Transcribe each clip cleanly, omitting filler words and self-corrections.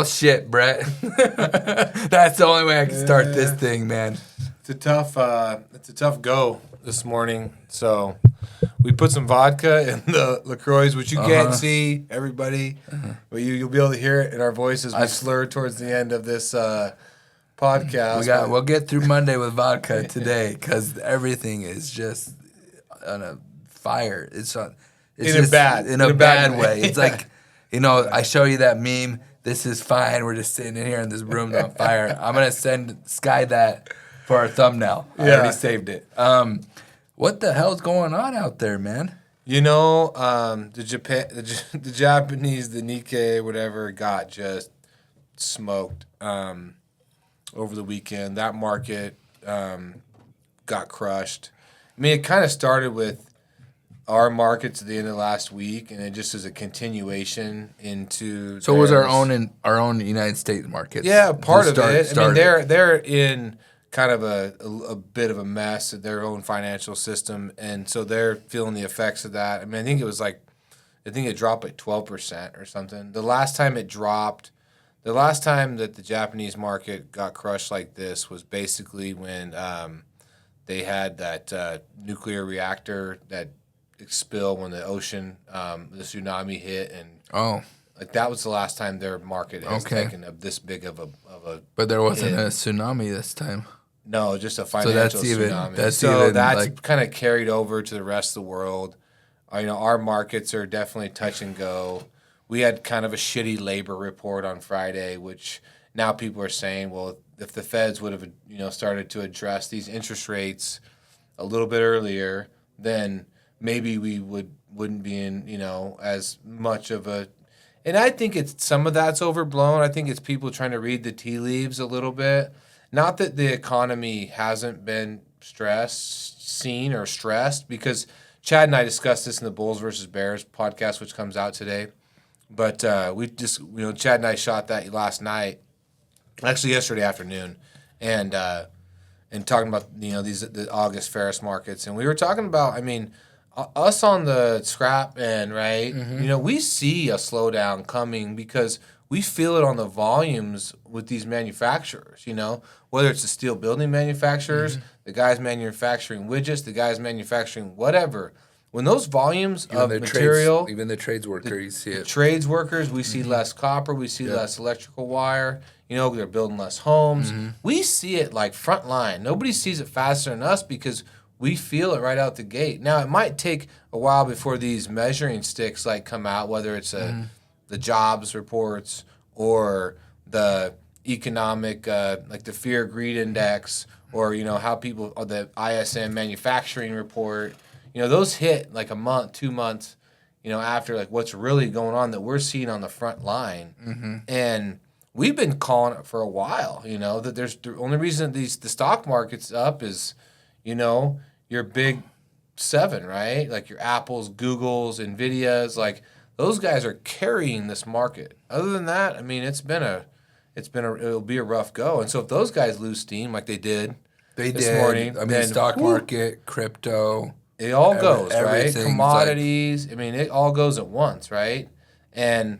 Well, shit, Brett. That's the only way I can start this thing, man. It's a tough go this morning. So we put some vodka in the LaCroix, which you can't see, everybody, but you'll be able to hear it in our voices. We slur towards the end of this podcast. We'll get through Monday with vodka today because everything is just on a fire. It's in a bad way. It's like, I show you that meme. This is fine. We're just sitting in here and this room's on fire. I'm gonna send Sky that for our thumbnail. I already saved it. What the hell's going on out there, man? The Japanese, the Nikkei, whatever, got just smoked over the weekend. That market got crushed. I mean, it kind of started with our markets at the end of last week, and it just is a continuation into. So it was our own United States markets. Yeah, part of it. I mean, they're in kind of a bit of a mess of their own financial system, and so they're feeling the effects of that. I mean, I think it dropped like 12% or something. The last time that the Japanese market got crushed like this was basically when they had that nuclear reactor that spill when the ocean, the tsunami hit, and like that was the last time their market has taken this big of a. But there wasn't a tsunami this time. No, just a financial tsunami. That's kind of carried over to the rest of the world. Our markets are definitely touch and go. We had kind of a shitty labor report on Friday, which now people are saying, well, if the Feds would have started to address these interest rates a little bit earlier, then maybe we wouldn't be in as much of a. And I think some of that's overblown. I think it's people trying to read the tea leaves a little bit. Not that the economy hasn't been seen or stressed, because Chad and I discussed this in the Bulls versus Bears podcast, which comes out today. But we just, Chad and I shot that last night, actually yesterday afternoon, and talking about the August Ferris markets, and we were talking about, us on the scrap end, right? Mm-hmm. We see a slowdown coming because we feel it on the volumes with these manufacturers, whether it's the steel building manufacturers, the guys manufacturing widgets, the guys manufacturing whatever. When those volumes of material... even the trades worker, you see it. The trades workers, we see less copper, we see less electrical wire, they're building less homes. Mm-hmm. We see it like front line. Nobody sees it faster than us because we feel it right out the gate. Now, it might take a while before these measuring sticks come out, whether it's the jobs reports or the economic, the fear greed index, or how people, or the ISM manufacturing report. Those hit like a month, 2 months, after what's really going on that we're seeing on the front line. Mm-hmm. And we've been calling it for a while, that there's the only reason the stock market's up is, your big seven, right? Like your Apples, Googles, Nvidias, those guys are carrying this market. Other than that, it'll be a rough go. And so if those guys lose steam like they did this morning, stock market, crypto, it all goes, right? Commodities, it all goes at once, right? And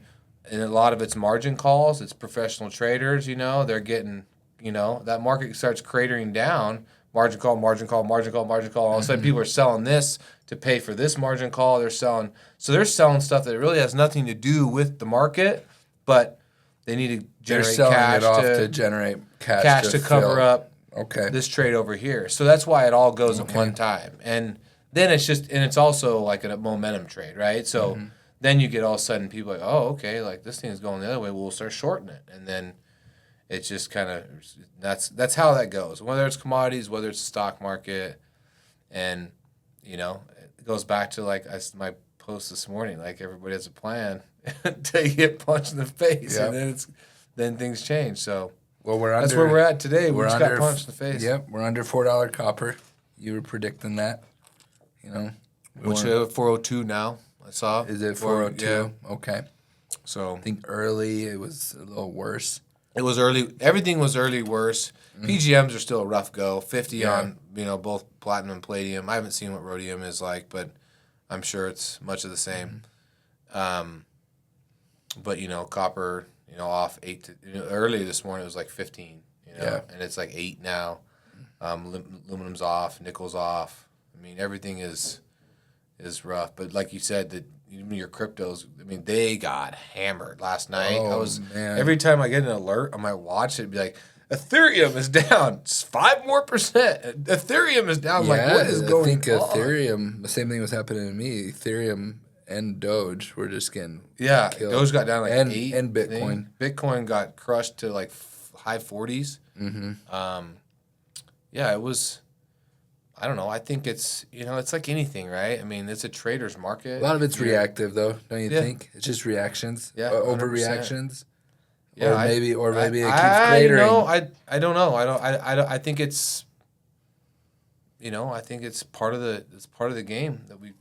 a lot of it's margin calls, it's professional traders, they're getting, that market starts cratering down. Margin call, margin call, margin call, margin call. All of a sudden, people are selling this to pay for this margin call. They're selling stuff that really has nothing to do with the market, but they need to generate cash to generate cash to cover up this trade over here. So that's why it all goes at one time. And then it's also like a momentum trade, right? So then you get all of a sudden people this thing is going the other way. We'll start shorting it, and then. It's just kind of that's how that goes. Whether it's commodities, whether it's the stock market, and it goes back to my post this morning. Everybody has a plan until you get punched in the face, and then things change. So that's where we're at today. We just got punched in the face. Yep, we're under $4 copper. You were predicting that, Which 402 now? I saw. Is it 402? Yeah. Okay. So I think early it was a little worse. It was early. Everything was early worse. PGMs are still a rough go. 50 on both platinum and palladium. I haven't seen what rhodium is like, but I'm sure it's much of the same. But copper off 8 to earlier this morning it was like 15. And it's like 8 now. Aluminum's off, nickel's off. I mean, everything is rough. But like you said, that even your cryptos, I mean, they got hammered last night. Every time I get an alert on my watch, it'd be like, Ethereum is down 5% more. Ethereum is down. Like, what is going on? I think Ethereum, the same thing was happening to me. Ethereum and Doge were just getting killed. Doge got down like 8. And Bitcoin. Bitcoin got crushed to like high 40s. Mm-hmm. It was, I don't know. I think it's, it's like anything, right? I mean, it's a trader's market. A lot of it's reactive, though, don't you think? It's just reactions, overreactions. Yeah, or maybe it keeps cratering. I don't know. I think it's, I think it's part of the game that we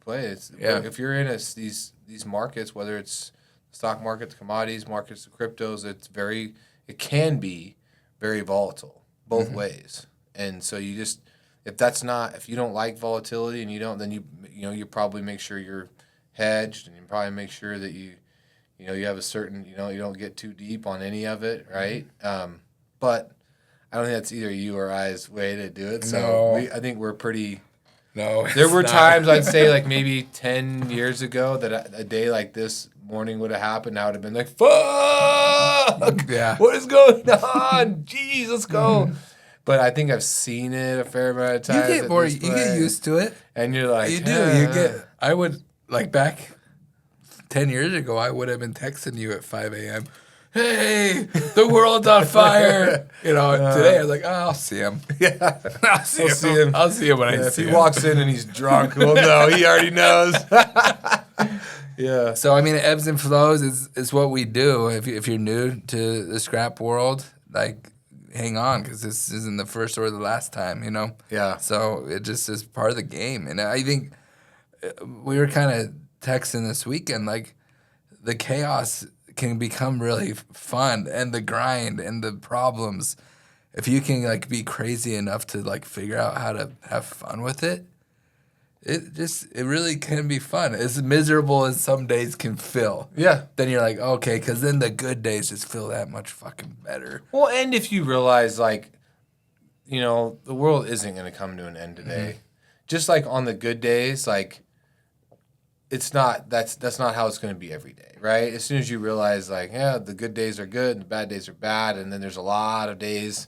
play. If you're in these markets, whether it's stock market, the commodities markets, the cryptos, it can be very volatile both ways. And so you just, if you don't like volatility and you don't, then you probably make sure you're hedged, and you probably make sure that you have a certain, you don't get too deep on any of it, right? But I don't think that's either you or I's way to do it. So I think we're pretty. No, there were times I'd say like maybe 10 years ago that a day like this morning would have happened. I would have been like, fuck! Yeah. What is going on? Jeez, let's go. But I think I've seen it a fair amount of times. You get used to it. And you're like, I would, like back 10 years ago, I would have been texting you at 5 a.m. Hey, the world's on fire. Today I was like, I'll see him. Yeah. I'll see him. I'll see him when I see him. If he walks in and he's drunk, well, no, he already knows. Yeah. So, I mean, ebbs and flows is what we do. If you're new to the scrap world, like, hang on, because this isn't the first or the last time, Yeah. So it just is part of the game. And I think we were kind of texting this weekend, like, the chaos can become really fun, and the grind and the problems, if you can like be crazy enough to like figure out how to have fun with it, it really can be fun. As miserable as some days can feel. Yeah. Then you're like, okay, because then the good days just feel that much fucking better. Well, and if you realize like, the world isn't going to come to an end today. Mm-hmm. Just like on the good days, like, it's not, that's not how it's going to be every day, right? As soon as you realize, like, the good days are good and the bad days are bad, and then there's a lot of days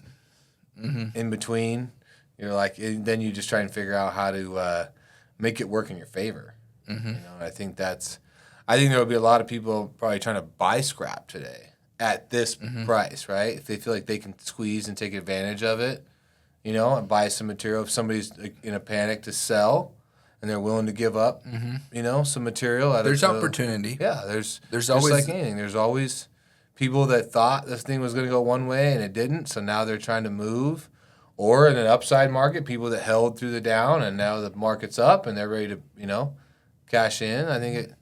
in between, you're like, then you just try and figure out how to make it work in your favor. Mm-hmm. I think there will be a lot of people probably trying to buy scrap today at this price, right? If they feel like they can squeeze and take advantage of it, and buy some material. If somebody's in a panic to sell, and they're willing to give up, some material. There's opportunity. Yeah, there's always, like anything. There's always people that thought this thing was going to go one way and it didn't, so now they're trying to move. Or in an upside market, people that held through the down and now the market's up and they're ready to, cash in. I think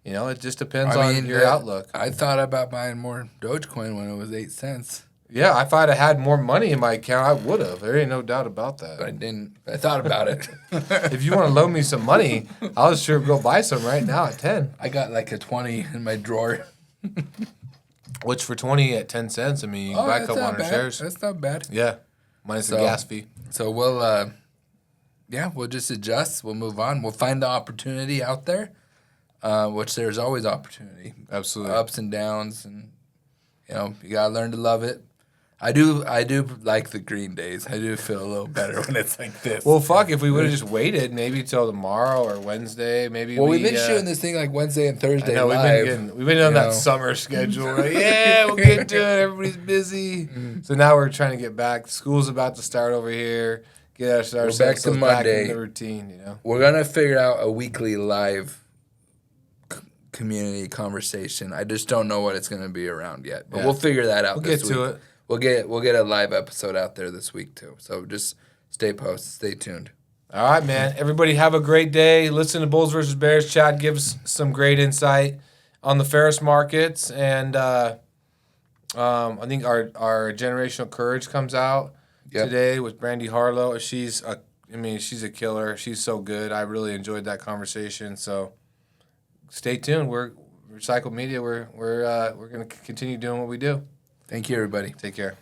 it just depends on your outlook. I thought about buying more Dogecoin when it was 8 cents. Yeah, if I'd have had more money in my account, I would have. There ain't no doubt about that. But I didn't. I thought about it. If you want to loan me some money, I'll sure go buy some right now at 10. I got like a 20 in my drawer. Which for 20 at 10 cents, I mean, you can buy a couple hundred shares. That's not bad. Yeah, minus the gas fee. So we'll just adjust. We'll move on. We'll find the opportunity out there, which there's always opportunity. Absolutely. Ups and downs, and you gotta learn to love it. I do like the green days. I do feel a little better when it's like this. Well, fuck, if we would have just waited maybe till tomorrow or Wednesday, maybe. Well, we've been shooting this thing like Wednesday and Thursday. I know, live. we've been on that summer schedule. Right? Yeah, we'll get to it. Everybody's busy. Mm-hmm. So now we're trying to get back. School's about to start over here. Get ourselves back to Monday. Back in the routine. We're gonna figure out a weekly live community conversation. I just don't know what it's gonna be around yet, but we'll figure that out. We'll get to it. We'll get a live episode out there this week too. So just stay posted, stay tuned. All right, man. Everybody have a great day. Listen to Bulls versus Bears. Chad gives some great insight on the ferrous markets, and I think our generational courage comes out today with Brandy Harlow. She's a killer. She's so good. I really enjoyed that conversation. So stay tuned. We're Recycled Media, we're going to continue doing what we do. Thank you, everybody. Take care.